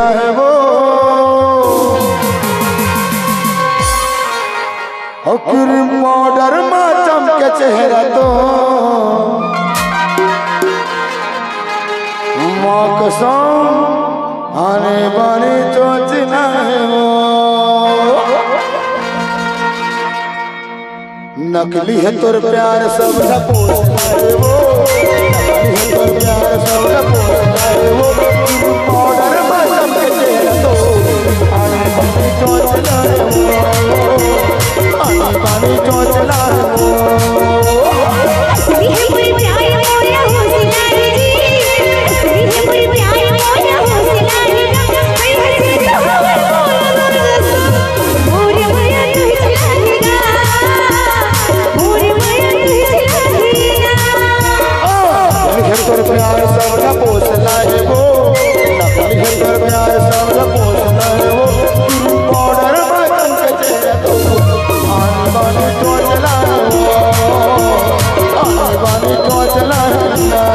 है वो मॉडर में चमके चेहरा तो कसम आने बाने चोचना है वो नकली है तोर प्यार सब पोसना है वो नकली है तोर प्यार सब पोसना है वो मॉडर में चमके चेहरा तो आने बाने चोचना है वो आने बाने चोचना है वो प्यार सब पोसना है वो नकली है तोर प्यार सब पोसना है वो मॉडर में चमके चेहरा तो आने बाने चोचना है वो आने बाने चोचना है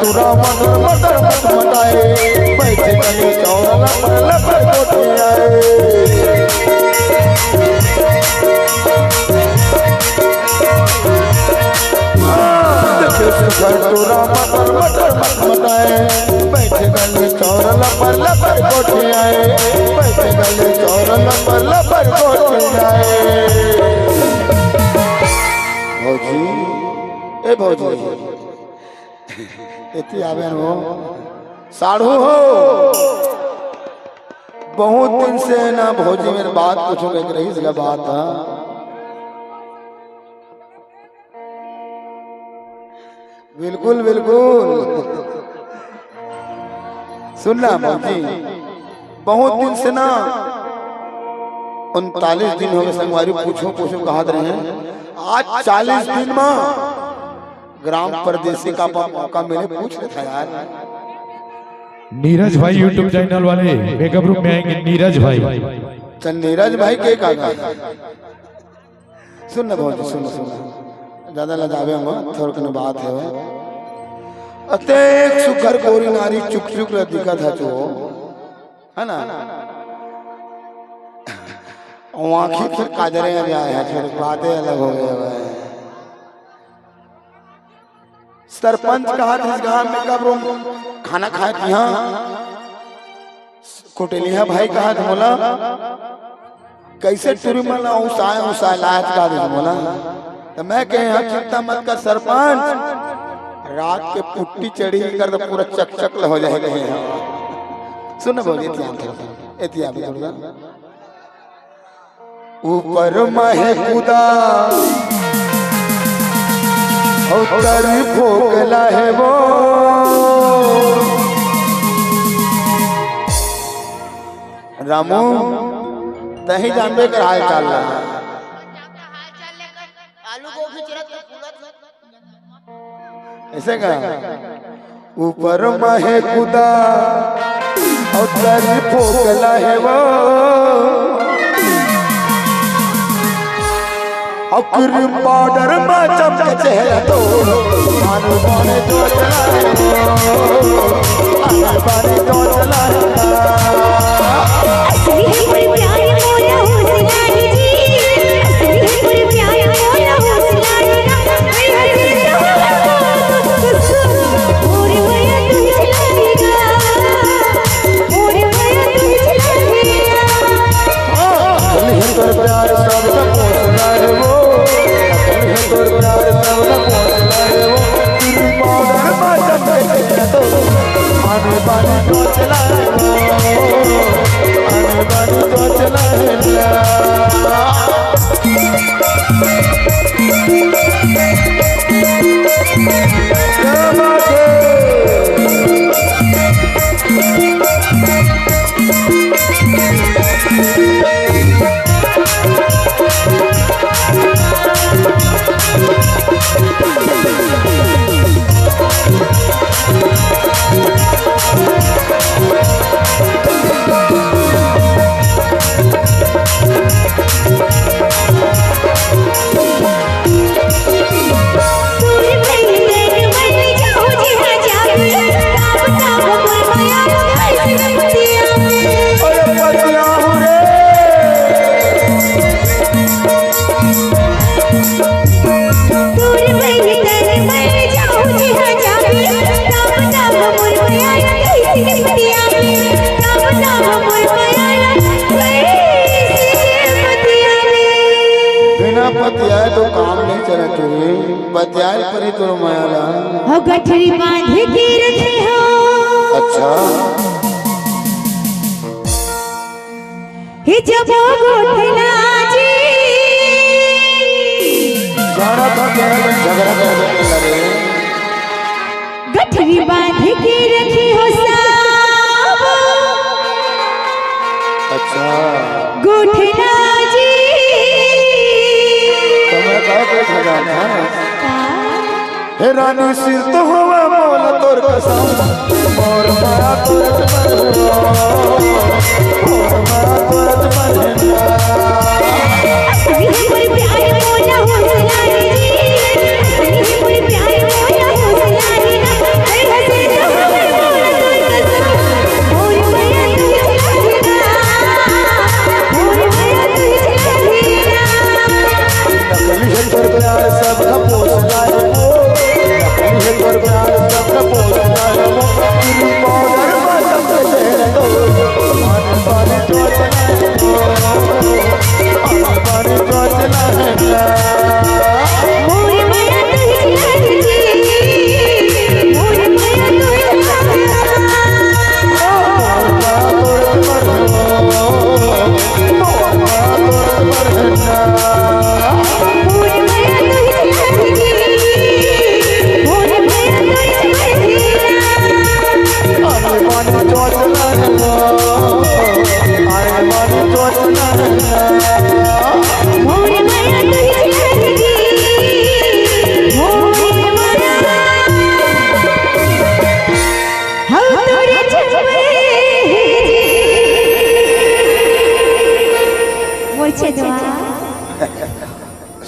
तुरा मदर मदर मत मटाए बैठे कहीं चौरा लपर कोठे आए देखे सुगर तुरा मदर मदर मत मटाए बैठे कहीं चौरा लपर कोठे आए बैठे कहीं चौरा लपर कोठे आए भौजी ए भौजी इतनी आवे हो साढ़ू हो बहुत दिन से ना भौजी मेरी बात पूछोगे रही इसका बात है बिल्कुल बिल्कुल सुनना भौजी बहुत दिन से ना 39 दिन हो गए संगवारी पूछो कहा रहे हैं आज 40 दिन में ग्राम परदेसी का मौका मिले पूछ लेता यार नीरज भाई यूट्यूब चैनल वाले मेकअप रूम में आएंगे नीरज भाई चल नीरज भाई के का सुन ना बहुत सुन ज्यादा लजावे हम थोड़ा कने बात है अते एक सुखर गोरी नारी चुक चुक दिखा था जो है ना आँखी फिर काजरे में आए हैं फिर बातें अलग हो गए सरपंच कहा था इस गांव में कब रूम खाना खाए थी कोटेलिया भाई कहा था बोला कैसे टूरी मना उसाए लायत का दे बोला तो मैं कहे यहाँ चिंता मत कर सरपंच रात के पुट्टी चढ़ी कर तो पूरा चक हो जाएगा सुन बोलिए ऊपर महे खुदा और भोगला है वो रामू तही जानबे कर हाल चाल रहा ऐसे का ऊपर महे खुदा और भोगला है वो अकुर बॉर्डर में चमके चेहरा तो आने बाने चोचला है आने बाने चोचला प्यार सब पोसना है वो तोर प्यार सब पोसना है वो मॉडर में चमके चेहरा तो आने बाने चोचला है आने बाने चोचला है बत्याल पर ही तो मायाला। हो गठरी बांध के रखे हो अच्छा हे जब गोठला जी जाना था क्या झगड़ा कर लगे। गठरी बांध के रखी हो साब अच्छा गोठला जी तुम्हें कहा कोई खजाना है। हे रानी सिर तो हवा मोल तोर कसम मोर माया तुरत बनवा मोर माया तुरत बनवा। असली कोई प्यार मोला हौसला असली कोई प्यार मोला हौसला अरे हंसे तो मोर माया तुझे मोर माया तुझे नकली है तोर प्यार सबका पोसना है वो नकली है तोर प्यार सबका पोसना है वो तेरी मौजर मौसम के तेरे तो पानी पानी टोचना है पानी टोचना है। मोर माया तुझे मोर माया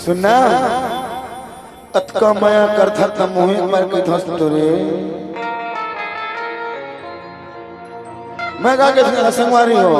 सुनना अतका माया करथा त मोहे मर के धस तोरे मैं का के संगवारी हो